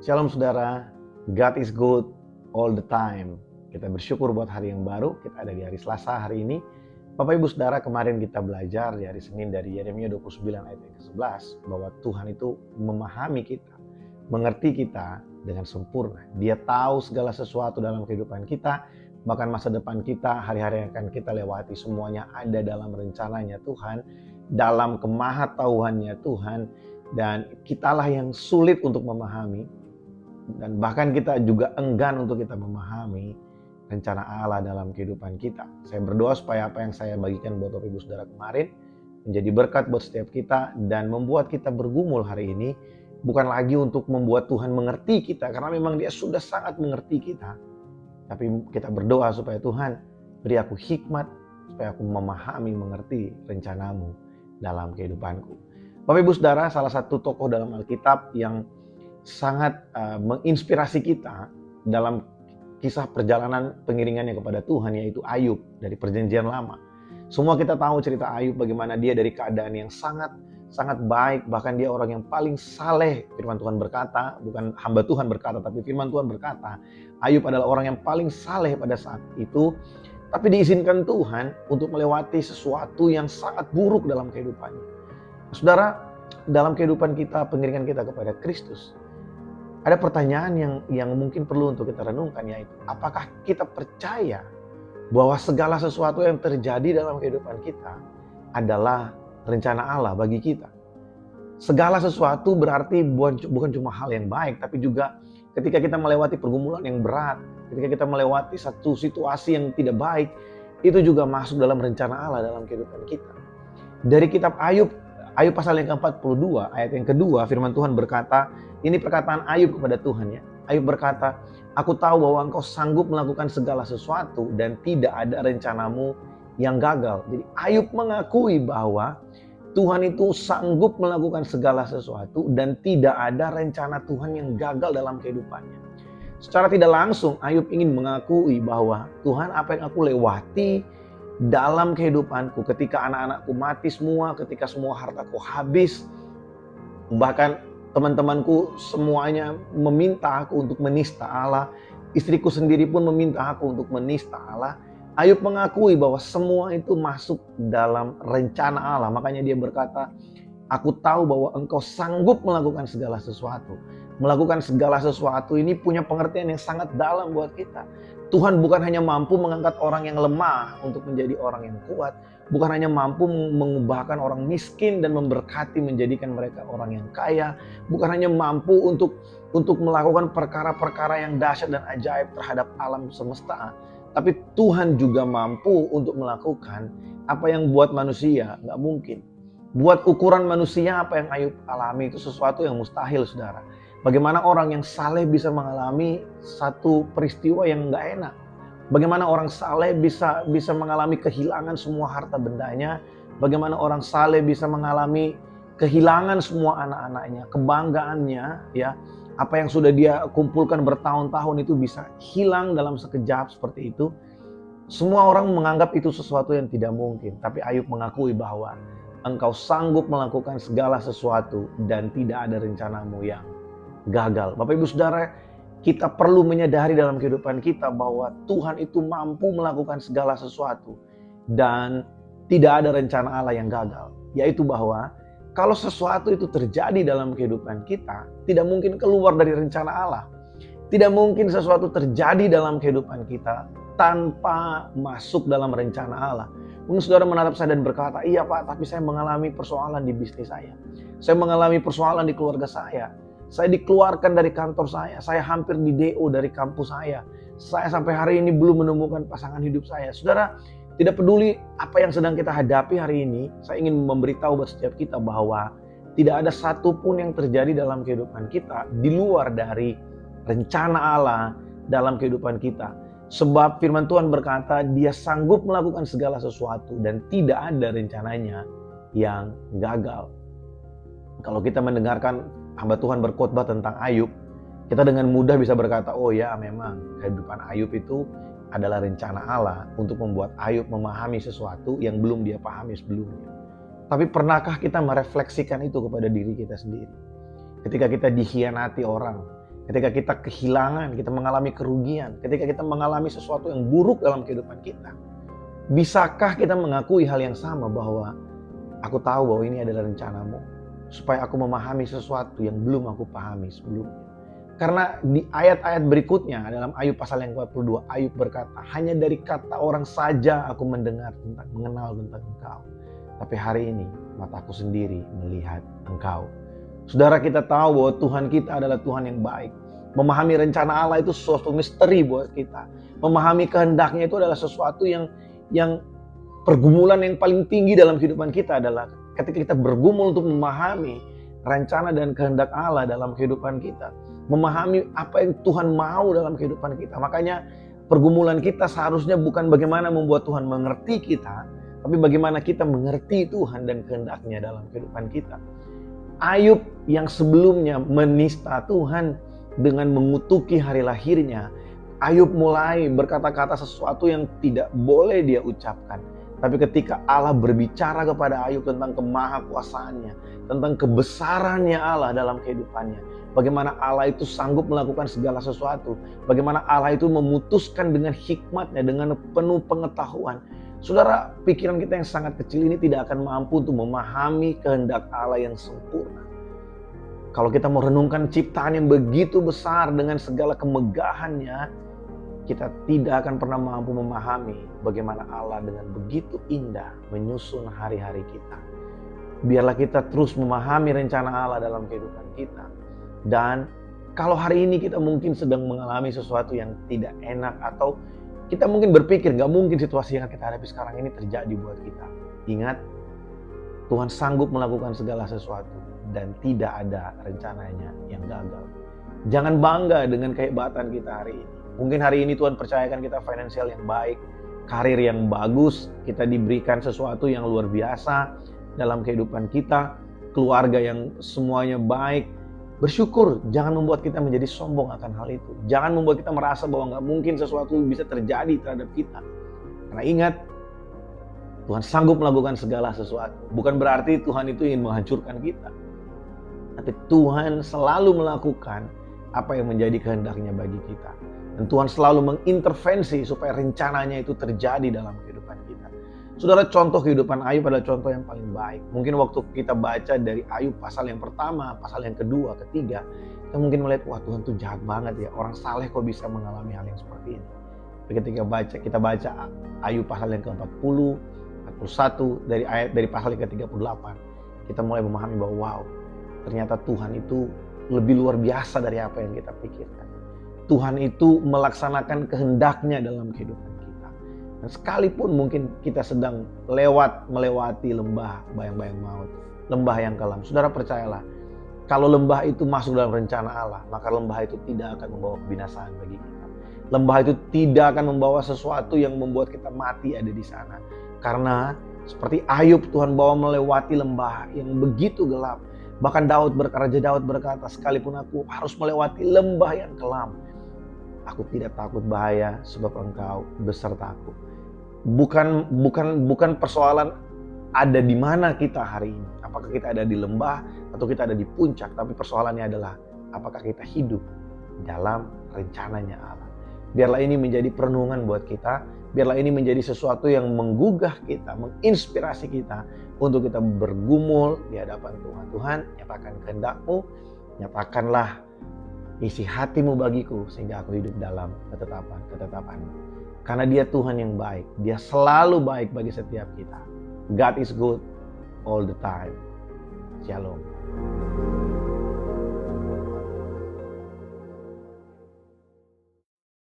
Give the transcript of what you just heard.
Shalom saudara, God is good all the time. Kita bersyukur buat hari yang baru, kita ada di hari Selasa hari ini. Bapak Ibu Saudara, kemarin kita belajar di hari Senin dari Yeremia 29 ayat yang ke-11 bahwa Tuhan itu memahami kita, mengerti kita dengan sempurna. Dia tahu segala sesuatu dalam kehidupan kita, bahkan masa depan kita, hari-hari yang akan kita lewati, semuanya ada dalam rencananya Tuhan, dalam kemahatauannya Tuhan, dan kitalah yang sulit untuk memahami. Dan bahkan kita juga enggan untuk kita memahami rencana Allah dalam kehidupan kita. Saya berdoa supaya apa yang saya bagikan buat Bapak Ibu Saudara kemarin menjadi berkat buat setiap kita dan membuat kita bergumul hari ini. Bukan lagi untuk membuat Tuhan mengerti kita, karena memang Dia sudah sangat mengerti kita. Tapi kita berdoa supaya Tuhan beri aku hikmat, supaya aku memahami, mengerti rencanamu dalam kehidupanku. Bapak Ibu Saudara, salah satu tokoh dalam Alkitab yang sangat menginspirasi kita dalam kisah perjalanan pengiringannya kepada Tuhan, yaitu Ayub dari Perjanjian Lama. Semua kita tahu cerita Ayub, bagaimana dia dari keadaan yang sangat baik, bahkan dia orang yang paling saleh. Firman Tuhan berkata, bukan hamba Tuhan berkata, tapi firman Tuhan berkata, Ayub adalah orang yang paling saleh pada saat itu, tapi diizinkan Tuhan untuk melewati sesuatu yang sangat buruk dalam kehidupannya. Saudara, dalam kehidupan kita, pengiringan kita kepada Kristus, ada pertanyaan yang mungkin perlu untuk kita renungkan, yaitu apakah kita percaya bahwa segala sesuatu yang terjadi dalam kehidupan kita adalah rencana Allah bagi kita. Segala sesuatu berarti bukan cuma hal yang baik, tapi juga ketika kita melewati pergumulan yang berat, ketika kita melewati satu situasi yang tidak baik, itu juga masuk dalam rencana Allah dalam kehidupan kita. Dari kitab Ayub pasal yang ke-42, ayat yang kedua, firman Tuhan berkata, ini perkataan Ayub kepada Tuhan ya. Ayub berkata, aku tahu bahwa engkau sanggup melakukan segala sesuatu dan tidak ada rencanamu yang gagal. Jadi Ayub mengakui bahwa Tuhan itu sanggup melakukan segala sesuatu dan tidak ada rencana Tuhan yang gagal dalam kehidupannya. Secara tidak langsung Ayub ingin mengakui bahwa Tuhan, apa yang aku lewati dalam kehidupanku, ketika anak-anakku mati semua, ketika semua hartaku habis, bahkan teman-temanku semuanya meminta aku untuk menista Allah, istriku sendiri pun meminta aku untuk menista Allah. Ayub mengakui bahwa semua itu masuk dalam rencana Allah. Makanya dia berkata, aku tahu bahwa engkau sanggup melakukan segala sesuatu. Melakukan segala sesuatu ini punya pengertian yang sangat dalam buat kita. Tuhan bukan hanya mampu mengangkat orang yang lemah untuk menjadi orang yang kuat. Bukan hanya mampu mengubahkan orang miskin dan memberkati menjadikan mereka orang yang kaya. Bukan hanya mampu untuk melakukan perkara-perkara yang dahsyat dan ajaib terhadap alam semesta. Tapi Tuhan juga mampu untuk melakukan apa yang buat manusia nggak mungkin. Buat ukuran manusia, apa yang Ayub alami itu sesuatu yang mustahil, saudara. Bagaimana orang yang saleh bisa mengalami satu peristiwa yang nggak enak? Bagaimana orang saleh bisa mengalami kehilangan semua harta bendanya? Bagaimana orang saleh bisa mengalami kehilangan semua anak-anaknya, kebanggaannya, ya? Apa yang sudah dia kumpulkan bertahun-tahun itu bisa hilang dalam sekejap seperti itu. Semua orang menganggap itu sesuatu yang tidak mungkin, tapi Ayub mengakui bahwa engkau sanggup melakukan segala sesuatu dan tidak ada rencanamu yang gagal. Bapak Ibu Saudara, kita perlu menyadari dalam kehidupan kita bahwa Tuhan itu mampu melakukan segala sesuatu dan tidak ada rencana Allah yang gagal. Yaitu bahwa kalau sesuatu itu terjadi dalam kehidupan kita, tidak mungkin keluar dari rencana Allah. Tidak mungkin sesuatu terjadi dalam kehidupan kita tanpa masuk dalam rencana Allah. Mungkin saudara menatap saya dan berkata, iya Pak, tapi saya mengalami persoalan di bisnis saya. Saya mengalami persoalan di keluarga saya. Saya dikeluarkan dari kantor saya hampir di DO dari kampus saya sampai hari ini belum menemukan pasangan hidup saya. Saudara, tidak peduli apa yang sedang kita hadapi hari ini, saya ingin memberitahu buat setiap kita bahwa tidak ada satupun yang terjadi dalam kehidupan kita di luar dari rencana Allah dalam kehidupan kita. Sebab firman Tuhan berkata, Dia sanggup melakukan segala sesuatu dan tidak ada rencananya yang gagal. Kalau kita mendengarkan hamba Tuhan berkhotbah tentang Ayub, kita dengan mudah bisa berkata, oh ya memang kehidupan Ayub itu adalah rencana Allah untuk membuat Ayub memahami sesuatu yang belum dia pahami sebelumnya. Tapi pernahkah kita merefleksikan itu kepada diri kita sendiri? Ketika kita dikhianati orang, ketika kita kehilangan, kita mengalami kerugian, ketika kita mengalami sesuatu yang buruk dalam kehidupan kita, bisakah kita mengakui hal yang sama bahwa aku tahu bahwa ini adalah rencanamu, supaya aku memahami sesuatu yang belum aku pahami sebelumnya. Karena di ayat-ayat berikutnya dalam Ayub pasal yang 42, Ayub berkata, hanya dari kata orang saja aku mengenal tentang Engkau. Tapi hari ini mataku sendiri melihat Engkau. Saudara, kita tahu bahwa Tuhan kita adalah Tuhan yang baik. Memahami rencana Allah itu sesuatu misteri buat kita. Memahami kehendaknya itu adalah sesuatu yang pergumulan yang paling tinggi dalam kehidupan kita adalah ketika kita bergumul untuk memahami rencana dan kehendak Allah dalam kehidupan kita. Memahami apa yang Tuhan mau dalam kehidupan kita. Makanya pergumulan kita seharusnya bukan bagaimana membuat Tuhan mengerti kita, tapi bagaimana kita mengerti Tuhan dan kehendaknya dalam kehidupan kita. Ayub yang sebelumnya menista Tuhan dengan mengutuki hari lahirnya, Ayub mulai berkata-kata sesuatu yang tidak boleh dia ucapkan. Tapi ketika Allah berbicara kepada Ayub tentang kemahakuasaannya, tentang kebesarannya Allah dalam kehidupannya, bagaimana Allah itu sanggup melakukan segala sesuatu, bagaimana Allah itu memutuskan dengan hikmatnya, dengan penuh pengetahuan. Saudara, pikiran kita yang sangat kecil ini tidak akan mampu untuk memahami kehendak Allah yang sempurna. Kalau kita mau renungkan ciptaan yang begitu besar dengan segala kemegahannya, kita tidak akan pernah mampu memahami bagaimana Allah dengan begitu indah menyusun hari-hari kita. Biarlah kita terus memahami rencana Allah dalam kehidupan kita. Dan kalau hari ini kita mungkin sedang mengalami sesuatu yang tidak enak, atau kita mungkin berpikir gak mungkin situasi yang kita hadapi sekarang ini terjadi buat kita. Ingat, Tuhan sanggup melakukan segala sesuatu dan tidak ada rencananya yang gagal. Jangan bangga dengan kehebatan kita hari ini. Mungkin hari ini Tuhan percayakan kita finansial yang baik, karir yang bagus, kita diberikan sesuatu yang luar biasa dalam kehidupan kita, keluarga yang semuanya baik. Bersyukur, jangan membuat kita menjadi sombong akan hal itu. Jangan membuat kita merasa bahwa gak mungkin sesuatu bisa terjadi terhadap kita. Karena ingat, Tuhan sanggup melakukan segala sesuatu. Bukan berarti Tuhan itu ingin menghancurkan kita. Tapi Tuhan selalu melakukan apa yang menjadi kehendaknya bagi kita. Dan Tuhan selalu mengintervensi supaya rencananya itu terjadi dalam kehidupan kita. Saudara, contoh kehidupan Ayub adalah contoh yang paling baik. Mungkin waktu kita baca dari Ayub pasal yang pertama, pasal yang kedua, ketiga, kita mungkin melihat, wah Tuhan tuh jahat banget ya. Orang saleh kok bisa mengalami hal yang seperti ini. Tapi ketika kita baca Ayub pasal yang ke-40, 41, dari pasal yang ke-38, kita mulai memahami bahwa wow, ternyata Tuhan itu lebih luar biasa dari apa yang kita pikirkan. Tuhan itu melaksanakan kehendaknya dalam kehidupan kita. Dan sekalipun mungkin kita sedang melewati lembah bayang-bayang maut, lembah yang kelam. Saudara, percayalah, kalau lembah itu masuk dalam rencana Allah, maka lembah itu tidak akan membawa kebinasaan bagi kita. Lembah itu tidak akan membawa sesuatu yang membuat kita mati ada di sana. Karena seperti Ayub, Tuhan bawa melewati lembah yang begitu gelap. Bahkan Raja Daud berkata, sekalipun aku harus melewati lembah yang kelam, aku tidak takut bahaya sebab Engkau besertaku. Bukan persoalan ada di mana kita hari ini. Apakah kita ada di lembah atau kita ada di puncak. Tapi persoalannya adalah apakah kita hidup dalam rencananya Allah. Biarlah ini menjadi perenungan buat kita. Biarlah ini menjadi sesuatu yang menggugah kita, menginspirasi kita untuk kita bergumul di hadapan Tuhan. Tuhan, nyatakan kehendak-Mu, nyatakanlah isi hati-Mu bagiku sehingga aku hidup dalam ketetapan-mu. Karena Dia Tuhan yang baik. Dia selalu baik bagi setiap kita. God is good all the time. Shalom.